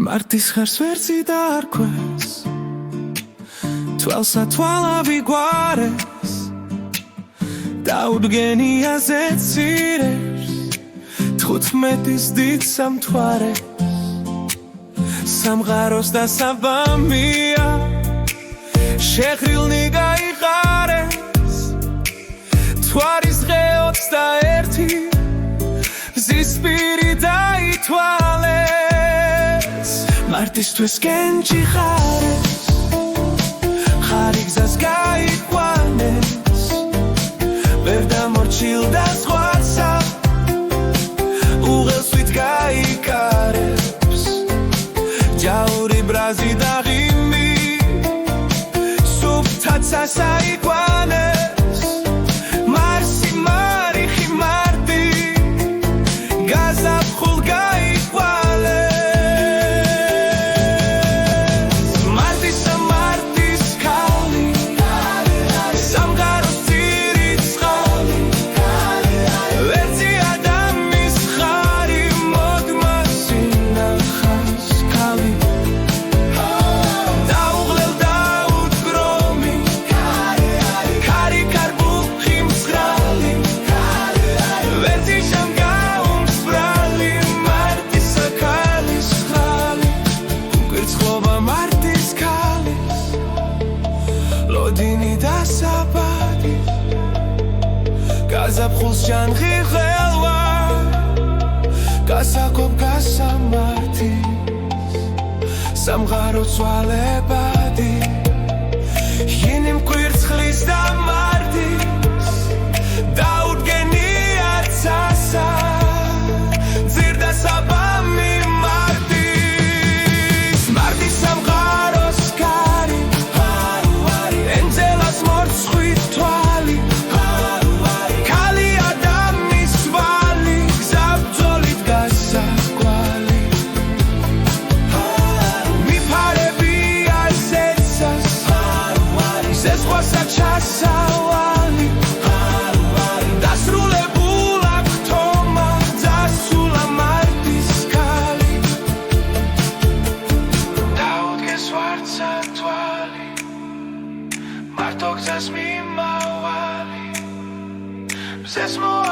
მარტის ხარს ვერცი დაარქვეს თვალსა თვალავი გვარეს დაუდგენიაზე ცირეს 15-ის დიდ სამთვარეს სამღაროს და საბამია შეხრილნი გაიყარეს თვარის დღე 21 მზის პირი დაითვალეს მარტისთვის კენჭი ხარეს ხარი გზას გაიყვანეს ვერ დამორჩილდა სხვაცა უღელსვით გაიკარებს ჯაური ბრაზი და ღიმი სუფთად სასაიყვანეს მარსი მარიხი მარტი გაზაფხულ გაიყვანეს მარტისა მარტის ქალი სამღაროს წირით წყალი ვერცი ადამის ხარი მოდმა სინახავს ქალი დაუღლელ დაუდგრომი ქარი კარბუხი მსხრალი ვერცი შემგაუმსბრალი მარტისა ქალის ხალი გვერცხლობა მარტის ქალის ლოდინი და საბადი გაზაფხულს ჟანღი ღელვა გასაგობ გასამართის სამღარო ცვალებადი იანი მკვირცხლის და მარტის დაუდგენია ცასა ძირდა საბამი მარტის მარტის სამღაროს კარი ენძელას მორცხვი თვალი ქალი ადამის ვალი გზაბრძოლით გასაკვალი მიფარებია ზეცას ზესხვასა ჩასავალი დასრულებულა გთომა დასულა მარტის ქალი დაუდგეს ვარცა თვალი მარტო გზას მიმავალი მზეს მოა